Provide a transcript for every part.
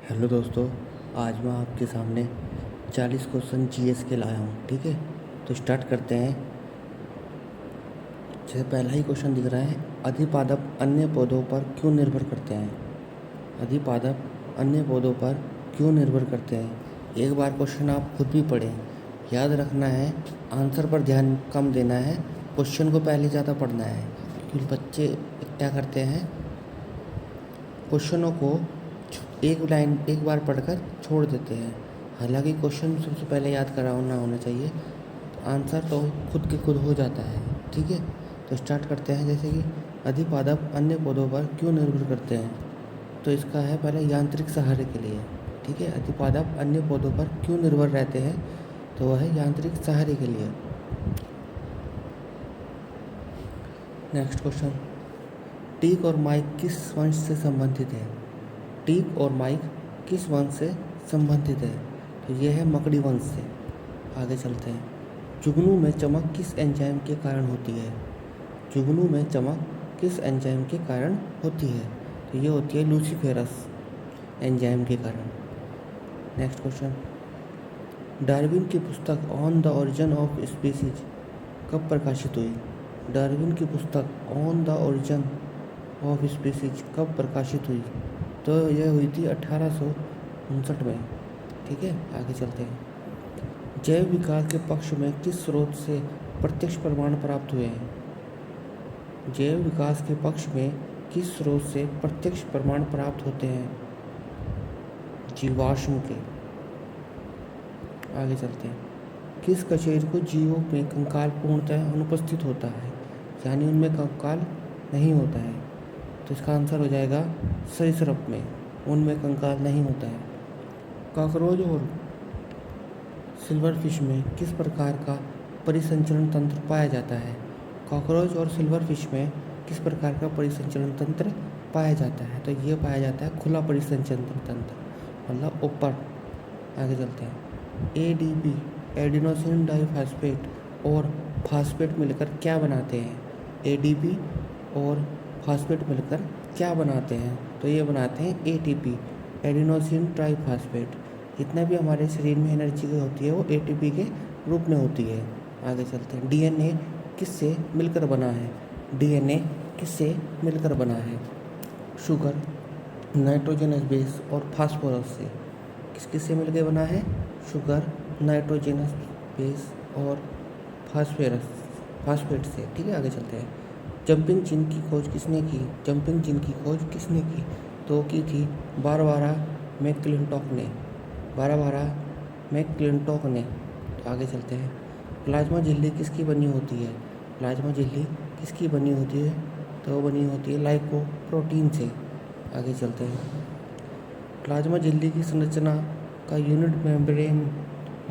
Hello दोस्तों, आज मैं आपके सामने 40 क्वेश्चन जीएस के लाया हूँ। ठीक है, तो स्टार्ट करते हैं। जैसे पहला ही क्वेश्चन दिख रहा है, अधिपादप अन्य पौधों पर क्यों निर्भर करते हैं। अधिपादप अन्य पौधों पर क्यों निर्भर करते हैं। एक बार क्वेश्चन आप खुद भी पढ़ें, याद रखना है, आंसर पर ध्यान कम देना है, क्वेश्चन को पहले ज़्यादा पढ़ना है। क्योंकि बच्चे क्या करते हैं, क्वेश्चनों को एक लाइन एक बार पढ़कर छोड़ देते हैं। हालांकि क्वेश्चन सबसे पहले याद कराना होना चाहिए, आंसर तो खुद के खुद हो जाता है। ठीक है, तो स्टार्ट करते हैं। जैसे कि अधिपादप अन्य पौधों पर क्यों निर्भर करते हैं, तो इसका है पहले यांत्रिक सहारे के लिए। ठीक है, अधिपादप अन्य पौधों पर क्यों निर्भर रहते हैं, तो वह है यांत्रिक सहारे के लिए। नेक्स्ट क्वेश्चन, टीक और माइक किस वंश से संबंधित है। टीक और माइक किस वंश से संबंधित है, तो यह है मकड़ी वंश से। आगे चलते हैं। जुगनू में चमक किस एंजाइम के कारण होती है। जुगनू में चमक किस एंजाइम के कारण होती है, तो ये होती है लूसीफेरस एंजाइम के कारण। नेक्स्ट क्वेश्चन, डार्विन की पुस्तक on the origin of species कब प्रकाशित हुई। डार्विन की पुस्तक on the origin of species कब प्रकाशित हुई, तो यह हुई थी 1859 में। ठीक है, आगे चलते हैं। जैव विकास के पक्ष में किस स्रोत से प्रत्यक्ष प्रमाण प्राप्त हुए हैं। जैव विकास के पक्ष में किस स्रोत से प्रत्यक्ष प्रमाण प्राप्त होते हैं, जीवाश्म के। आगे चलते हैं। किस कशेर को जीवों में कंकाल पूर्णतः अनुपस्थित होता है, यानी उनमें कंकाल नहीं होता है, तो इसका आंसर हो जाएगा सरीसृप में, उनमें कंकाल नहीं होता है। कॉकरोच और सिल्वरफिश में किस प्रकार का परिसंचरण तंत्र पाया जाता है। कॉकरोच और सिल्वरफिश में किस प्रकार का परिसंचरण तंत्र पाया जाता है, तो ये पाया जाता है खुला परिसंचरण तंत्र, मतलब ऊपर। आगे चलते हैं। एडीपी एडिनोसिन डाइफॉस्फेट और फास्फेट मिलकर क्या बनाते हैं। एडीपी और फास्फेट मिलकर क्या बनाते हैं, तो ये बनाते हैं एटीपी एडिनोसिन ट्राइफॉस्फेट। जितना भी हमारे शरीर में एनर्जी होती है वो एटीपी के रूप में होती है। आगे चलते हैं। डीएनए किससे मिलकर बना है। डीएनए किससे मिलकर बना है। शुगर, नाइट्रोजनस बेस और फास्फोरस से। किससे मिलकर बना है। शुगर, नाइट्रोजनस बेस और फास्फेट से। ठीक है, आगे चलते हैं। जंपिंग जिन की खोज किसने की। जंपिंग जिन की खोज किसने की, तो की थी बारबारा मैकक्लिंटॉक ने। बारबारा मैकक्लिंटॉक ने। तो आगे चलते हैं। प्लाज्मा झिल्ली किसकी बनी होती है। प्लाज्मा झिल्ली किसकी बनी होती है, तो वो बनी होती है लाइकोप्रोटीन से। आगे चलते हैं। प्लाज्मा झिल्ली की संरचना का यूनिट मेम्ब्रेन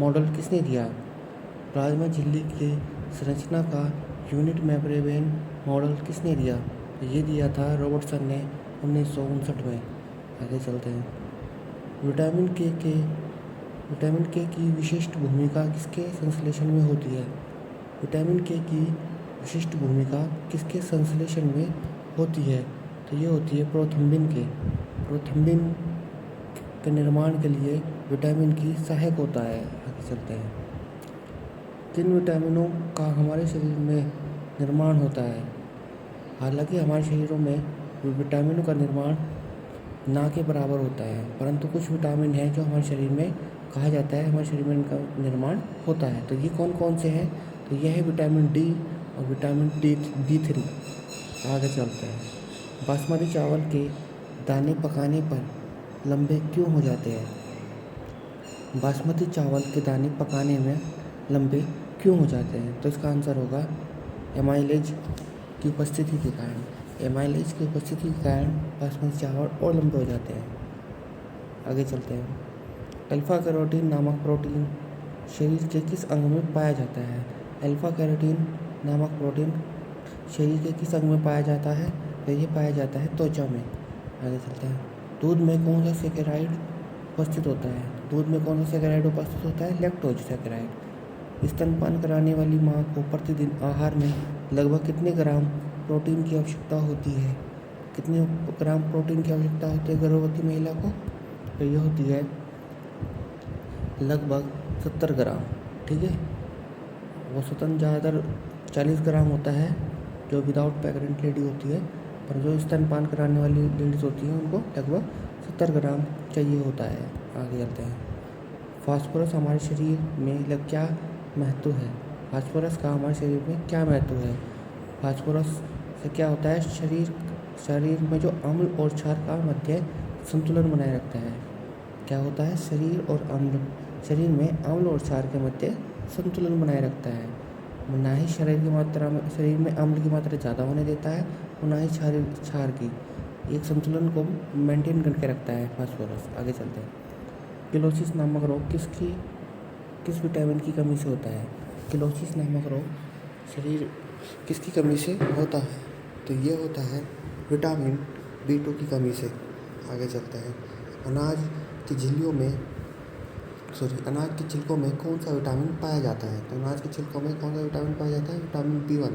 मॉडल किसने दिया। प्लाज्मा झिल्ली की संरचना का यूनिट मेम्ब्रेन मॉडल किसने दिया, तो ये दिया था रॉबर्टसन ने 1959 में। आगे चलते हैं। विटामिन के की विशिष्ट भूमिका किसके संश्लेषण में होती है। विटामिन के की विशिष्ट भूमिका किसके संश्लेषण में होती है, तो ये होती है प्रोथ्रम्बिन के। प्रोथ्रम्बिन के निर्माण के लिए विटामिन की सहायक होता है। आगे चलते हैं। किन विटामिनों का हमारे शरीर में निर्माण होता है। हालांकि हमारे शरीरों में विटामिनों का निर्माण ना के बराबर होता है, परंतु कुछ विटामिन हैं जो हमारे शरीर में कहा जाता है हमारे शरीर में इनका निर्माण होता है। तो ये कौन कौन से हैं, तो यह है विटामिन डी और विटामिन D3। आगे चलते हैं। बासमती चावल के दाने पकाने पर लंबे क्यों हो जाते हैं। बासमती चावल के दाने पकाने में लंबे क्यों हो जाते हैं, तो इसका आंसर होगा एमाइलेज की उपस्थिति के कारण। एमाइलेज की उपस्थिति के कारण बासमती चावल और लंबे हो जाते हैं। आगे चलते हैं। अल्फा कैरोटीन नामक प्रोटीन शरीर के किस अंग में पाया जाता है। अल्फा कैरोटीन नामक प्रोटीन शरीर के किस अंग में पाया जाता है, तो ये पाया जाता है त्वचा में। आगे चलते हैं। दूध में कौन सा सैकेराइड उपस्थित होता है। दूध में कौन सा सैकेराइड उपस्थित होता है, लैक्टोज सैकेराइड। स्तनपान कराने वाली माँ को प्रतिदिन आहार में लगभग कितने ग्राम प्रोटीन की आवश्यकता होती है। कितने ग्राम प्रोटीन की आवश्यकता होती है गर्भवती महिला को, तो ये होती है लगभग 70 ग्राम। ठीक है, वो स्वतंत्र ज़्यादातर 40 ग्राम होता है जो विदाउट प्रेग्नेंट लेडी होती है, पर जो स्तनपान कराने वाली लेडीज़ होती हैं उनको लगभग 70 ग्राम चाहिए होता है। आगे चलते हैं। फास्फोरस हमारे शरीर में क्या महत्व है? फास्फोरस का हमारे शरीर में क्या महत्व है? फास्फोरस से क्या होता है? शरीर में जो अम्ल और क्षार का मध्य संतुलन बनाए रखता है। क्या होता है? शरीर में अम्ल और क्षार के मध्य संतुलन बनाए रखता है। ना ही शरीर में अम्ल की मात्रा ज़्यादा होने देता है और ना ही क्षार की। एक संतुलन को मेंटेन करके रखता है फास्फोरस। आगे चलते हैं। किलोसिस नामक रोग किस विटामिन की कमी से होता है? किलोसिस नामक रोग शरीर किसकी कमी से होता है? तो ये होता है विटामिन B2 की कमी से। आगे चलते हैं। अनाज की छिलकों में कौन सा विटामिन पाया जाता है? तो अनाज की छिलकों में कौन सा विटामिन पाया जाता है? Vitamin B1।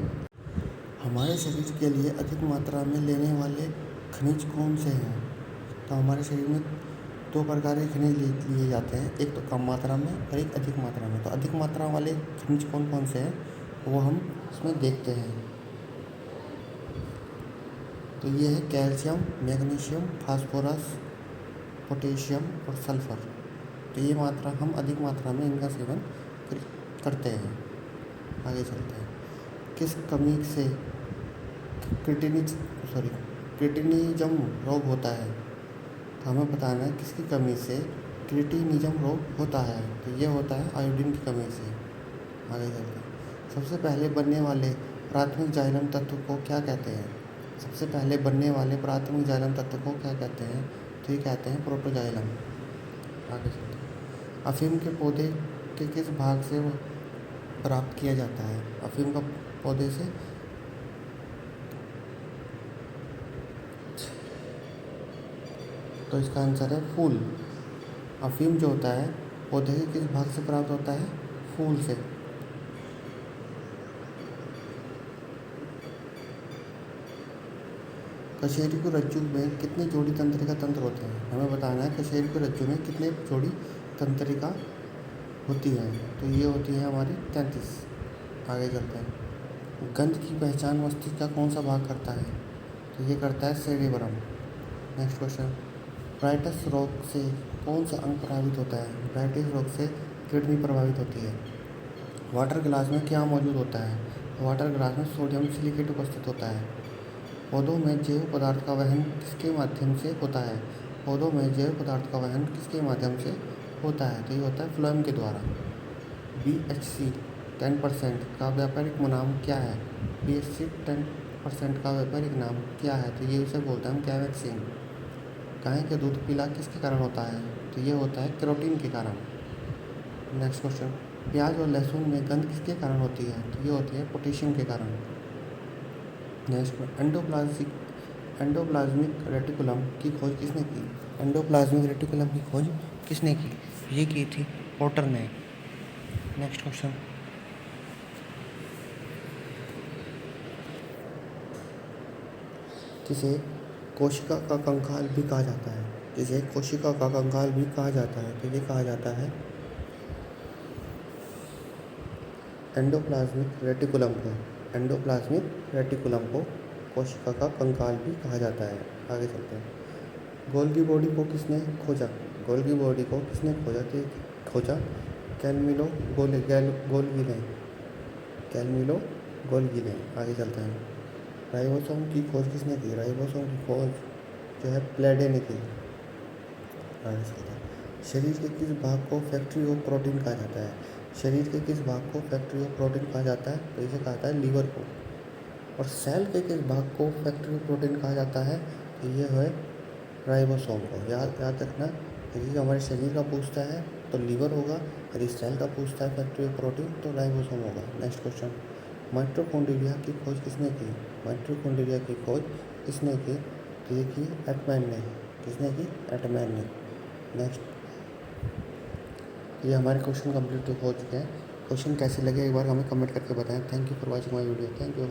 हमारे शरीर के लिए अधिक मात्रा में लेने वाले खनिज कौन से हैं? तो हमारे शरीर में 2 प्रकार के खनिज लिए जाते हैं, एक तो कम मात्रा में और एक अधिक मात्रा में। तो अधिक मात्रा वाले खनिज कौन कौन से हैं वो हम इसमें देखते हैं। तो ये है कैल्शियम, मैग्नीशियम, फास्फोरस, पोटेशियम और सल्फर। तो ये मात्रा हम अधिक मात्रा में इनका सेवन करते हैं। आगे चलते हैं। किस कमी से क्रिटिनिज्म रोग होता है? तो हमें बताना है किसकी कमी से क्रिटिनिज्म रोग होता है। तो ये होता है आयोडीन की कमी से। आगे चलते हैं। सबसे पहले बनने वाले प्राथमिक जाइलम तत्व को क्या कहते हैं? सबसे पहले बनने वाले प्राथमिक जाइलम तत्व को क्या कहते हैं? तो ये कहते हैं प्रोटोजाइलम। आगे चलते हैं। अफीम के पौधे के किस भाग से प्राप्त किया जाता है? अफीम का पौधे से तो इसका आंसर है फूल। अफीम जो होता है पौधे के किस भाग से प्राप्त होता है? फूल से। कशेरुकी रज्जु में कितनी जोड़ी तंत्रिका तंत्र होते हैं? हमें बताना है कशेरुकी रज्जु में कितने जोड़ी तंत्रिका होती है। तो ये होती है हमारी 33। आगे चलते हैं। गंध की पहचान मस्तिष्क का कौन सा भाग करता है? तो ये करता है सेरेब्रम। Next question. ब्राइटस रोग से कौन सा अंग प्रभावित होता है? ब्राइटस रोग से किडनी प्रभावित होती है। वाटर ग्लास में क्या मौजूद होता है? वाटर ग्लास में सोडियम सिलिकेट उपस्थित होता है। पौधों में जैव पदार्थ का वहन किसके माध्यम से होता है? पौधों में जैव पदार्थ का वहन किसके माध्यम से होता है? तो ये होता है फ्लोएम के द्वारा। BHC 10% का व्यापारिक नाम क्या है? BHC 10% का व्यापारिक नाम क्या है? तो ये उसे बोलते हैं हम कैवेक्सिन। गाय का दूध पीला किसके कारण होता है? तो ये होता है कैरोटीन के कारण। Next question. प्याज और लहसुन में गंध किसके कारण होती है? तो ये होती है पोटेशियम के कारण। नेक्स्ट। एंडोप्लाज्मिक रेटिकुलम की खोज किसने की? एंडोप्लाज्मिक रेटिकुलम की खोज किसने की? ये की थी पोर्टर ने। Next question. जिसे कोशिका का कंकाल भी कहा जाता है। जिसे कोशिका का कंकाल भी कहा जाता है। तो ये कहा जाता है एंडोप्लाज्मिक रेटिकुलम को। एंडोप्लाज्मिक रेटिकुलम को कोशिका का कंकाल भी कहा जाता है। आगे चलते हैं। गोल्गी बॉडी को किसने खोजा? गोल्गी बॉडी को किसने खोजा? तो खोजा कैल्मिलो गोल्गी ने। आगे चलते हैं। राइबोसोम की खोज किसने की? राइबोसोम की खोज जो है प्लेडे ने की। आगे चलते हैं। शरीर के किस भाग को फैक्ट्री ऑफ प्रोटीन कहा जाता है? शरीर के किस भाग को फैक्ट्री ऑफ प्रोटीन कहा जाता है? तो इसे कहा जाता है लीवर को। और सेल के किस भाग को फैक्ट्री ऑफ प्रोटीन कहा जाता है? तो ये है राइबोसोम को। याद रखना, यदि हमारे शरीर का पूछता है तो लीवर होगा, यदि सेल का पूछता है फैक्ट्री ऑफ प्रोटीन तो राइबोसोम होगा। Next question. माइटोकॉन्ड्रिया की खोज किसने की? माइटोकॉन्ड्रिया की खोज किसने की? तो ये की एटमैन ने। किसने की? एटमैन ने। नेक्स्ट। ये हमारे क्वेश्चन कंप्लीट हो चुके हैं। क्वेश्चन कैसे लगे एक बार हमें कमेंट करके बताएं। Thank you for watching my video. Thank you.